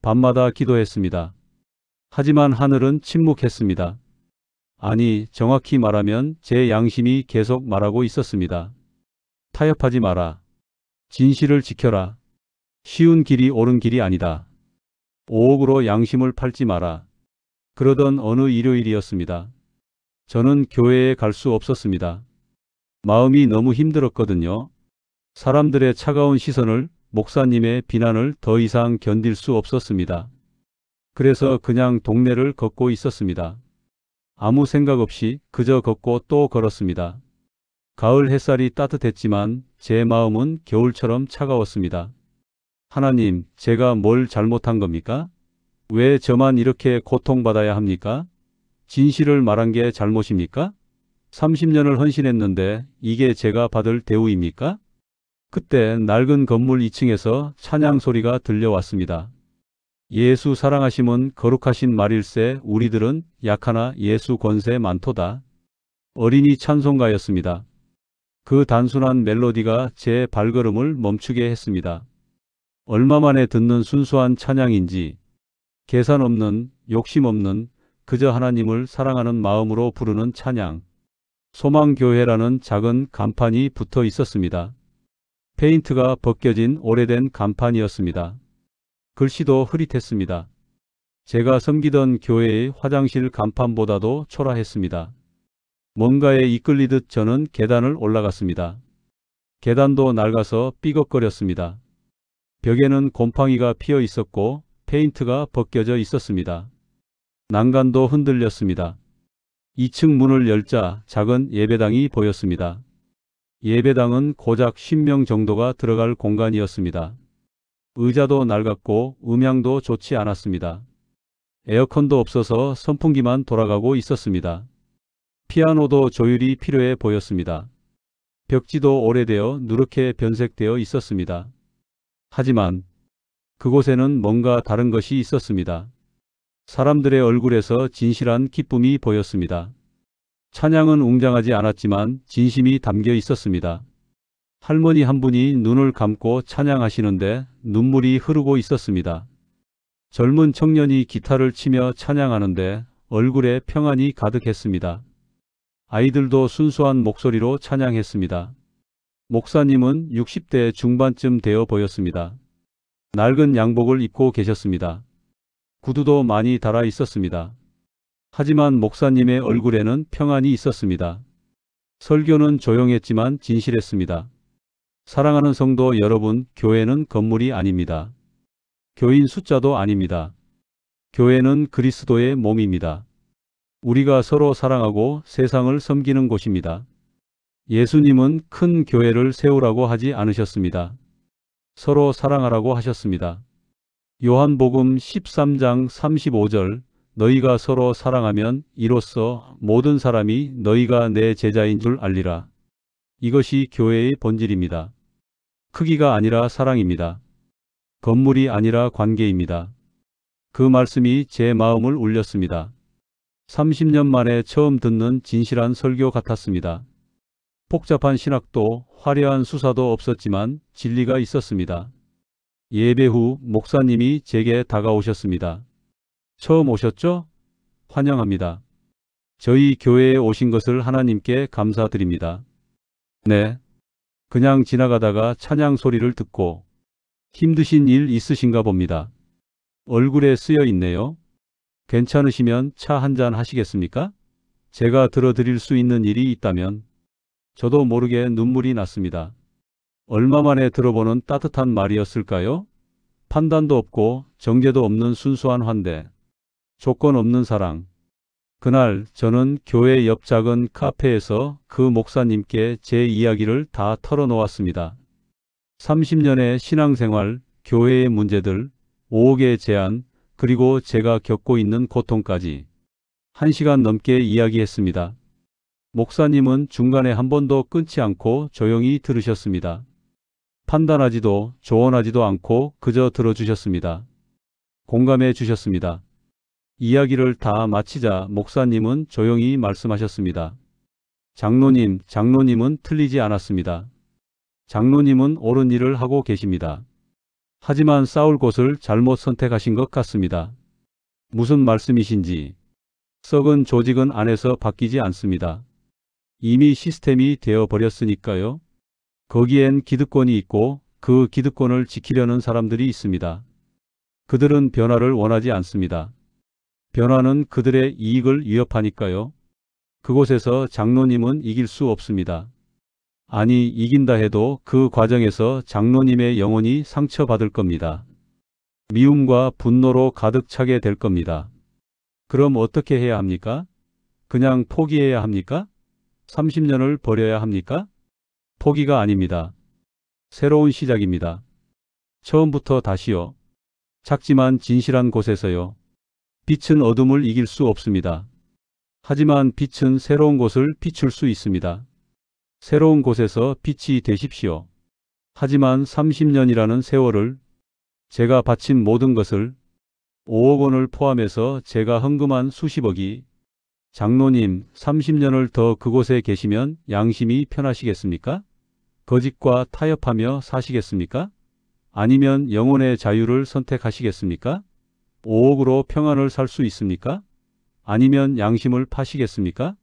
밤마다 기도했습니다. 하지만 하늘은 침묵했습니다. 아니, 정확히 말하면 제 양심이 계속 말하고 있었습니다. 타협하지 마라. 진실을 지켜라. 쉬운 길이 옳은 길이 아니다. 5억으로 양심을 팔지 마라. 그러던 어느 일요일이었습니다. 저는 교회에 갈 수 없었습니다. 마음이 너무 힘들었거든요. 사람들의 차가운 시선을, 목사님의 비난을 더 이상 견딜 수 없었습니다. 그래서 그냥 동네를 걷고 있었습니다. 아무 생각 없이 그저 걷고 또 걸었습니다. 가을 햇살이 따뜻했지만 제 마음은 겨울처럼 차가웠습니다. 하나님, 제가 뭘 잘못한 겁니까? 왜 저만 이렇게 고통받아야 합니까? 진실을 말한 게 잘못입니까? 30년을 헌신했는데 이게 제가 받을 대우입니까? 그때 낡은 건물 2층에서 찬양 소리가 들려왔습니다. 예수 사랑하심은 거룩하신 말일세 우리들은 약하나 예수 권세 많도다. 어린이 찬송가였습니다. 그 단순한 멜로디가 제 발걸음을 멈추게 했습니다. 얼마 만에 듣는 순수한 찬양인지 계산 없는, 욕심 없는, 그저 하나님을 사랑하는 마음으로 부르는 찬양. 소망교회라는 작은 간판이 붙어 있었습니다. 페인트가 벗겨진 오래된 간판이었습니다. 글씨도 흐릿했습니다. 제가 섬기던 교회의 화장실 간판보다도 초라했습니다. 뭔가에 이끌리듯 저는 계단을 올라갔습니다. 계단도 낡아서 삐걱거렸습니다. 벽에는 곰팡이가 피어 있었고 페인트가 벗겨져 있었습니다. 난간도 흔들렸습니다. 2층 문을 열자 작은 예배당이 보였습니다. 예배당은 고작 10명 정도가 들어갈 공간이었습니다. 의자도 낡았고 음향도 좋지 않았습니다. 에어컨도 없어서 선풍기만 돌아가고 있었습니다. 피아노도 조율이 필요해 보였습니다. 벽지도 오래되어 누렇게 변색되어 있었습니다. 하지만 그곳에는 뭔가 다른 것이 있었습니다. 사람들의 얼굴에서 진실한 기쁨이 보였습니다. 찬양은 웅장하지 않았지만 진심이 담겨 있었습니다. 할머니 한 분이 눈을 감고 찬양하시는데 눈물이 흐르고 있었습니다. 젊은 청년이 기타를 치며 찬양하는데 얼굴에 평안이 가득했습니다. 아이들도 순수한 목소리로 찬양했습니다. 목사님은 60대 중반쯤 되어 보였습니다. 낡은 양복을 입고 계셨습니다. 구두도 많이 닳아 있었습니다. 하지만 목사님의 얼굴에는 평안이 있었습니다. 설교는 조용했지만 진실했습니다. 사랑하는 성도 여러분, 교회는 건물이 아닙니다. 교인 숫자도 아닙니다. 교회는 그리스도의 몸입니다. 우리가 서로 사랑하고 세상을 섬기는 곳입니다. 예수님은 큰 교회를 세우라고 하지 않으셨습니다. 서로 사랑하라고 하셨습니다. 요한복음 13장 35절 너희가 서로 사랑하면 이로써 모든 사람이 너희가 내 제자인 줄 알리라. 이것이 교회의 본질입니다. 크기가 아니라 사랑입니다. 건물이 아니라 관계입니다. 그 말씀이 제 마음을 울렸습니다. 30년 만에 처음 듣는 진실한 설교 같았습니다. 복잡한 신학도 화려한 수사도 없었지만 진리가 있었습니다. 예배 후 목사님이 제게 다가오셨습니다. 처음 오셨죠? 환영합니다. 저희 교회에 오신 것을 하나님께 감사드립니다. 네. 그냥 지나가다가 찬양 소리를 듣고 힘드신 일 있으신가 봅니다. 얼굴에 쓰여 있네요. 괜찮으시면 차 한잔 하시겠습니까? 제가 들어드릴 수 있는 일이 있다면. 저도 모르게 눈물이 났습니다. 얼마 만에 들어보는 따뜻한 말이었을까요? 판단도 없고 정죄도 없는 순수한 환대. 조건 없는 사랑. 그날 저는 교회 옆 작은 카페에서 그 목사님께 제 이야기를 다 털어놓았습니다. 30년의 신앙생활, 교회의 문제들, 5억의 제안, 그리고 제가 겪고 있는 고통까지 1시간 넘게 이야기했습니다. 목사님은 중간에 한 번도 끊지 않고 조용히 들으셨습니다. 판단하지도 조언하지도 않고 그저 들어주셨습니다. 공감해 주셨습니다. 이야기를 다 마치자 목사님은 조용히 말씀하셨습니다. 장로님은 틀리지 않았습니다. 장로님은 옳은 일을 하고 계십니다. 하지만 싸울 곳을 잘못 선택하신 것 같습니다. 무슨 말씀이신지. 썩은 조직은 안에서 바뀌지 않습니다. 이미 시스템이 되어버렸으니까요. 거기엔 기득권이 있고 그 기득권을 지키려는 사람들이 있습니다. 그들은 변화를 원하지 않습니다. 변화는 그들의 이익을 위협하니까요. 그곳에서 장로님은 이길 수 없습니다. 아니, 이긴다 해도 그 과정에서 장로님의 영혼이 상처받을 겁니다. 미움과 분노로 가득 차게 될 겁니다. 그럼 어떻게 해야 합니까? 그냥 포기해야 합니까? 30년을 버려야 합니까? 포기가 아닙니다. 새로운 시작입니다. 처음부터 다시요. 작지만 진실한 곳에서요. 빛은 어둠을 이길 수 없습니다. 하지만 빛은 새로운 곳을 비출 수 있습니다. 새로운 곳에서 빛이 되십시오. 하지만 30년이라는 세월을, 제가 바친 모든 것을, 5억 원을 포함해서 제가 헌금한 수십억이, 장로님 30년을 더 그곳에 계시면 양심이 편하시겠습니까? 거짓과 타협하며 사시겠습니까? 아니면 영혼의 자유를 선택하시겠습니까? 5억으로 평안을 살 수 있습니까? 아니면 양심을 파시겠습니까?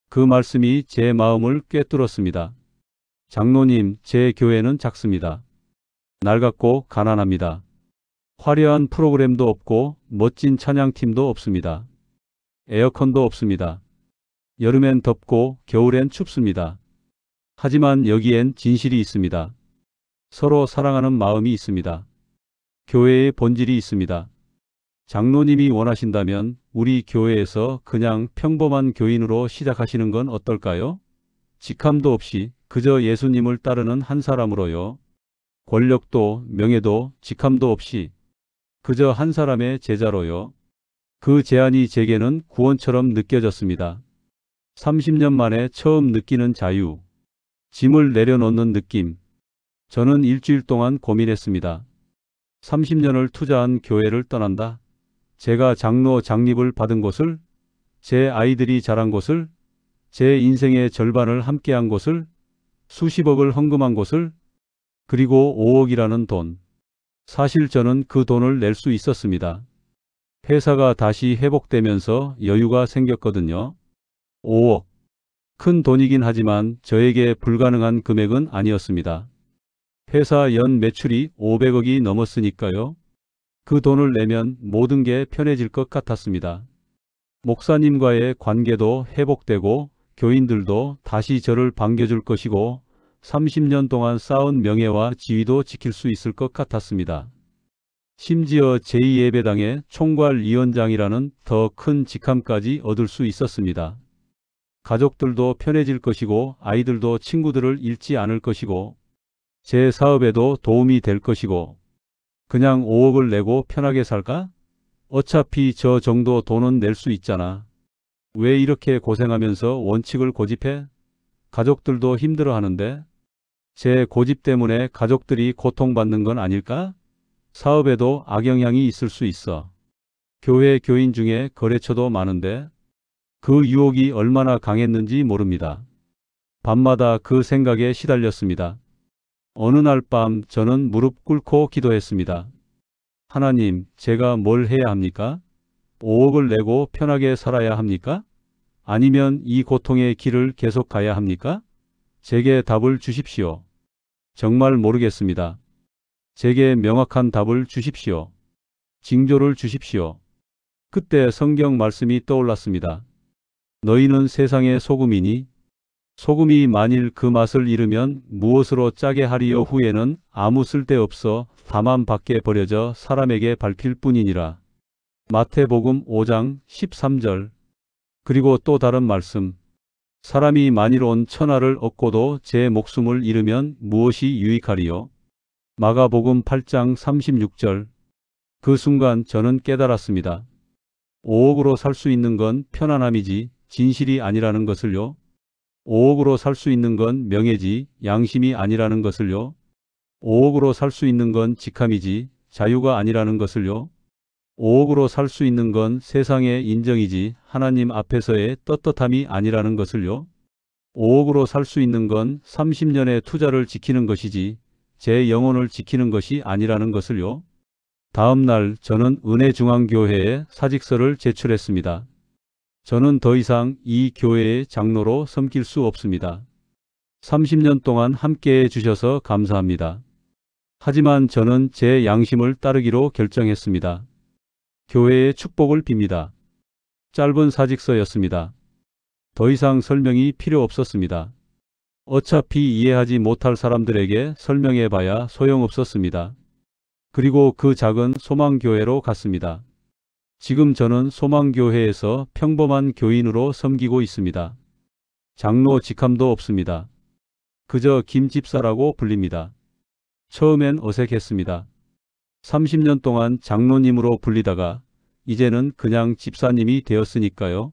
그 말씀이 제 마음을 꿰뚫었습니다. 장로님, 제 교회는 작습니다. 낡았고 가난합니다. 화려한 프로그램도 없고 멋진 찬양팀도 없습니다. 에어컨도 없습니다. 여름엔 덥고 겨울엔 춥습니다. 하지만 여기엔 진실이 있습니다. 서로 사랑하는 마음이 있습니다. 교회의 본질이 있습니다. 장로님이 원하신다면 우리 교회에서 그냥 평범한 교인으로 시작하시는 건 어떨까요? 직함도 없이 그저 예수님을 따르는 한 사람으로요. 권력도 명예도 직함도 없이 그저 한 사람의 제자로요. 그 제안이 제게는 구원처럼 느껴졌습니다. 30년 만에 처음 느끼는 자유, 짐을 내려놓는 느낌. 저는 일주일 동안 고민했습니다. 30년을 투자한 교회를 떠난다. 제가 장로 장립을 받은 곳을, 제 아이들이 자란 곳을, 제 인생의 절반을 함께한 곳을, 수십억을 헌금한 곳을, 그리고 5억이라는 돈. 사실 저는 그 돈을 낼 수 있었습니다. 회사가 다시 회복되면서 여유가 생겼거든요. 5억. 큰 돈이긴 하지만 저에게 불가능한 금액은 아니었습니다. 회사 연 매출이 500억이 넘었으니까요. 그 돈을 내면 모든 게 편해질 것 같았습니다. 목사님과의 관계도 회복되고 교인들도 다시 저를 반겨줄 것이고 30년 동안 쌓은 명예와 지위도 지킬 수 있을 것 같았습니다. 심지어 제2예배당의 총괄위원장이라는 더 큰 직함까지 얻을 수 있었습니다. 가족들도 편해질 것이고 아이들도 친구들을 잃지 않을 것이고 제 사업에도 도움이 될 것이고 그냥 5억을 내고 편하게 살까? 어차피 저 정도 돈은 낼 수 있잖아. 왜 이렇게 고생하면서 원칙을 고집해? 가족들도 힘들어하는데 제 고집 때문에 가족들이 고통받는 건 아닐까? 사업에도 악영향이 있을 수 있어. 교회 교인 중에 거래처도 많은데 그 유혹이 얼마나 강했는지 모릅니다. 밤마다 그 생각에 시달렸습니다. 어느 날 밤 저는 무릎 꿇고 기도했습니다. 하나님, 제가 뭘 해야 합니까? 5억을 내고 편하게 살아야 합니까? 아니면 이 고통의 길을 계속 가야 합니까? 제게 답을 주십시오. 정말 모르겠습니다. 제게 명확한 답을 주십시오. 징조를 주십시오. 그때 성경 말씀이 떠올랐습니다. 너희는 세상의 소금이니 소금이 만일 그 맛을 잃으면 무엇으로 짜게 하리요 후에는 아무 쓸데없어 다만 밖에 버려져 사람에게 밟힐 뿐이니라. 마태복음 5장 13절. 그리고 또 다른 말씀. 사람이 만일 온 천하를 얻고도 제 목숨을 잃으면 무엇이 유익하리요? 마가복음 8장 36절. 그 순간 저는 깨달았습니다. 5억으로 살 수 있는 건 편안함이지 진실이 아니라는 것을요. 5억으로 살 수 있는 건 명예지 양심이 아니라는 것을요. 5억으로 살 수 있는 건 직함이지 자유가 아니라는 것을요. 5억으로 살 수 있는 건 세상의 인정이지 하나님 앞에서의 떳떳함이 아니라는 것을요. 5억으로 살 수 있는 건 30년의 투자를 지키는 것이지 제 영혼을 지키는 것이 아니라는 것을요. 다음 날 저는 은혜중앙교회에 사직서를 제출했습니다. 저는 더 이상 이 교회의 장로로 섬길 수 없습니다. 30년 동안 함께해 주셔서 감사합니다. 하지만 저는 제 양심을 따르기로 결정했습니다. 교회의 축복을 빕니다. 짧은 사직서였습니다. 더 이상 설명이 필요 없었습니다. 어차피 이해하지 못할 사람들에게 설명해 봐야 소용없었습니다. 그리고 그 작은 소망교회로 갔습니다. 지금 저는 소망교회에서 평범한 교인으로 섬기고 있습니다. 장로 직함도 없습니다. 그저 김 집사라고 불립니다. 처음엔 어색했습니다. 30년 동안 장로님으로 불리다가 이제는 그냥 집사님이 되었으니까요.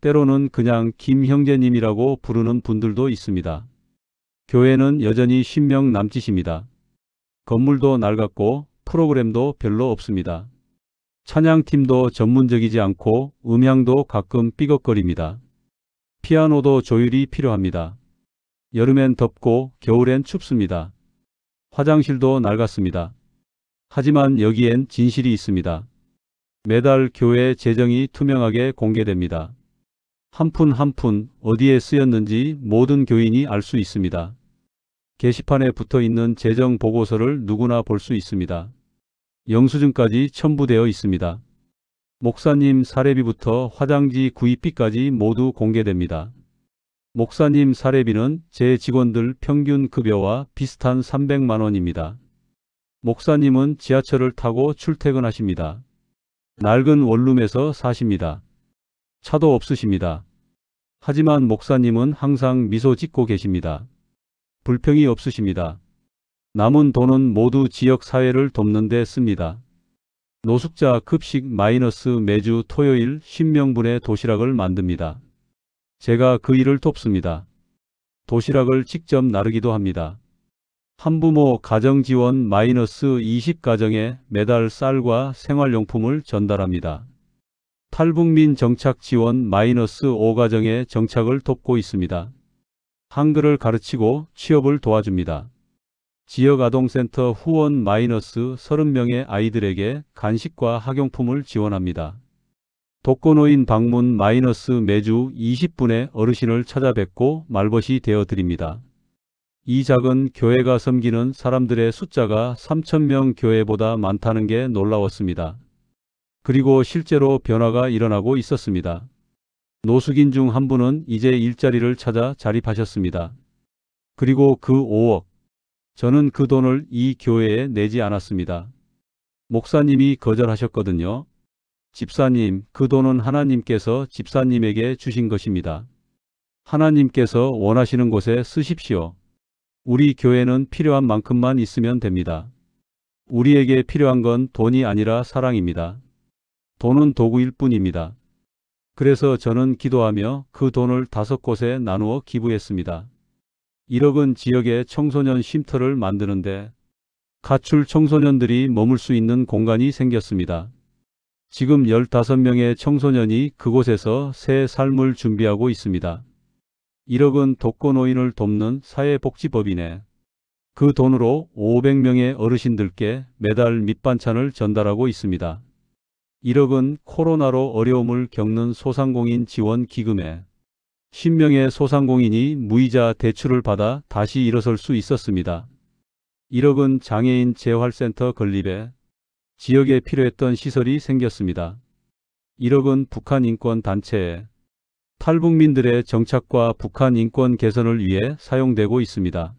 때로는 그냥 김 형제님이라고 부르는 분들도 있습니다. 교회는 여전히 10명 남짓입니다. 건물도 낡았고 프로그램도 별로 없습니다. 찬양팀도 전문적이지 않고 음향도 가끔 삐걱거립니다. 피아노도 조율이 필요합니다. 여름엔 덥고 겨울엔 춥습니다. 화장실도 낡았습니다. 하지만 여기엔 진실이 있습니다. 매달 교회 재정이 투명하게 공개됩니다. 한 푼 한 푼 어디에 쓰였는지 모든 교인이 알 수 있습니다. 게시판에 붙어 있는 재정 보고서를 누구나 볼 수 있습니다. 영수증까지 첨부되어 있습니다. 목사님 사례비부터 화장지 구입비까지 모두 공개됩니다. 목사님 사례비는 제 직원들 평균 급여와 비슷한 300만 원입니다. 목사님은 지하철을 타고 출퇴근하십니다. 낡은 원룸에서 사십니다. 차도 없으십니다. 하지만 목사님은 항상 미소 짓고 계십니다. 불평이 없으십니다. 남은 돈은 모두 지역 사회를 돕는 데 씁니다. 노숙자 급식 마이너스 매주 토요일 10명분의 도시락을 만듭니다. 제가 그 일을 돕습니다. 도시락을 직접 나르기도 합니다. 한부모 가정지원 마이너스 20가정에 매달 쌀과 생활용품을 전달합니다. 탈북민 정착 지원 -5가정의 정착을 돕고 있습니다. 한글을 가르치고 취업을 도와줍니다. 지역아동센터 후원 -30명의 아이들에게 간식과 학용품을 지원합니다. 독거노인 방문 매주 20분의 어르신을 찾아뵙고 말벗이 되어 드립니다. 이 작은 교회가 섬기는 사람들의 숫자가 3,000명 교회보다 많다는 게 놀라웠습니다. 그리고 실제로 변화가 일어나고 있었습니다. 노숙인 중 한 분은 이제 일자리를 찾아 자립하셨습니다. 그리고 그 5억. 저는 그 돈을 이 교회에 내지 않았습니다. 목사님이 거절하셨거든요. 집사님, 그 돈은 하나님께서 집사님에게 주신 것입니다. 하나님께서 원하시는 곳에 쓰십시오. 우리 교회는 필요한 만큼만 있으면 됩니다. 우리에게 필요한 건 돈이 아니라 사랑입니다. 돈은 도구일 뿐입니다. 그래서 저는 기도하며 그 돈을 5곳에 나누어 기부했습니다. 1억은 지역의 청소년 쉼터를 만드는데 가출 청소년들이 머물 수 있는 공간이 생겼습니다. 지금 15명의 청소년이 그곳에서 새 삶을 준비하고 있습니다. 1억은 독거노인을 돕는 사회복지법인에 그 돈으로 500명의 어르신들께 매달 밑반찬을 전달하고 있습니다. 1억은 코로나로 어려움을 겪는 소상공인 지원 기금에 10명의 소상공인이 무이자 대출을 받아 다시 일어설 수 있었습니다. 1억은 장애인 재활센터 건립에 지역에 필요했던 시설이 생겼습니다. 1억은 북한 인권 단체에 탈북민들의 정착과 북한 인권 개선을 위해 사용되고 있습니다.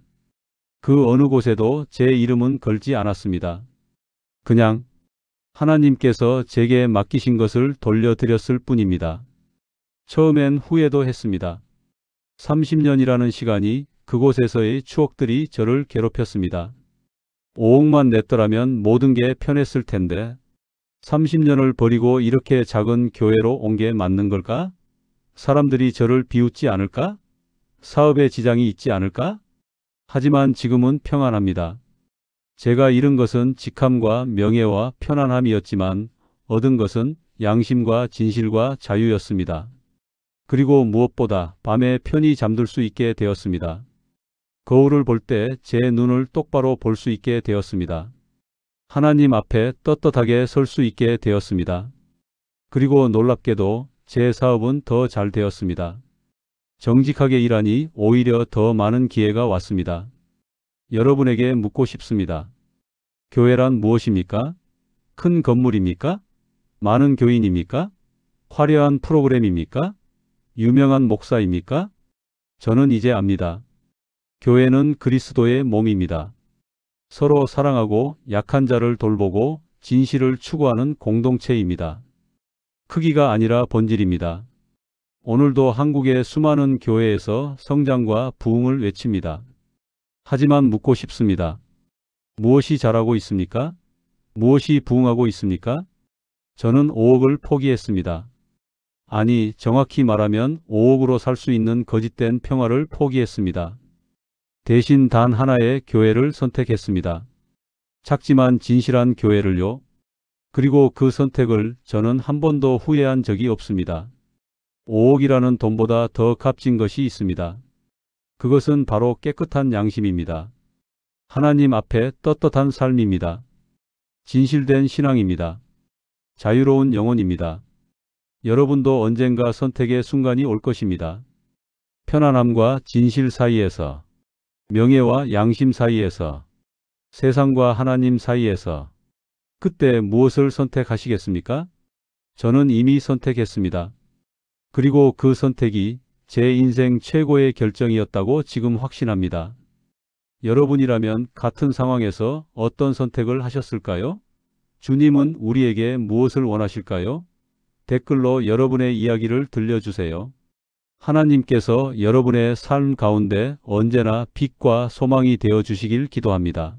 그 어느 곳에도 제 이름은 걸지 않았습니다. 그냥 하나님께서 제게 맡기신 것을 돌려드렸을 뿐입니다. 처음엔 후회도 했습니다. 30년이라는 시간이 그곳에서의 추억들이 저를 괴롭혔습니다. 5억만 냈더라면 모든 게 편했을 텐데 30년을 버리고 이렇게 작은 교회로 온 게 맞는 걸까? 사람들이 저를 비웃지 않을까? 사업에 지장이 있지 않을까? 하지만 지금은 평안합니다. 제가 잃은 것은 직함과 명예와 편안함이었지만 얻은 것은 양심과 진실과 자유였습니다. 그리고 무엇보다 밤에 편히 잠들 수 있게 되었습니다. 거울을 볼 때 제 눈을 똑바로 볼 수 있게 되었습니다. 하나님 앞에 떳떳하게 설 수 있게 되었습니다. 그리고 놀랍게도 제 사업은 더 잘 되었습니다. 정직하게 일하니 오히려 더 많은 기회가 왔습니다. 여러분에게 묻고 싶습니다. 교회란 무엇입니까? 큰 건물입니까? 많은 교인입니까? 화려한 프로그램입니까? 유명한 목사입니까? 저는 이제 압니다. 교회는 그리스도의 몸입니다. 서로 사랑하고 약한 자를 돌보고 진실을 추구하는 공동체입니다. 크기가 아니라 본질입니다. 오늘도 한국의 수많은 교회에서 성장과 부흥을 외칩니다. 하지만 묻고 싶습니다. 무엇이 잘하고 있습니까? 무엇이 부흥하고 있습니까? 저는 5억을 포기했습니다. 아니, 정확히 말하면 5억으로 살 수 있는 거짓된 평화를 포기했습니다. 대신 단 하나의 교회를 선택했습니다. 작지만 진실한 교회를요. 그리고 그 선택을 저는 한 번도 후회한 적이 없습니다. 5억이라는 돈보다 더 값진 것이 있습니다. 그것은 바로 깨끗한 양심입니다. 하나님 앞에 떳떳한 삶입니다. 진실된 신앙입니다. 자유로운 영혼입니다. 여러분도 언젠가 선택의 순간이 올 것입니다. 편안함과 진실 사이에서, 명예와 양심 사이에서, 세상과 하나님 사이에서 그때 무엇을 선택하시겠습니까? 저는 이미 선택했습니다. 그리고 그 선택이 제 인생 최고의 결정이었다고 지금 확신합니다. 여러분이라면 같은 상황에서 어떤 선택을 하셨을까요? 주님은 우리에게 무엇을 원하실까요? 댓글로 여러분의 이야기를 들려주세요. 하나님께서 여러분의 삶 가운데 언제나 빛과 소망이 되어 주시길 기도합니다.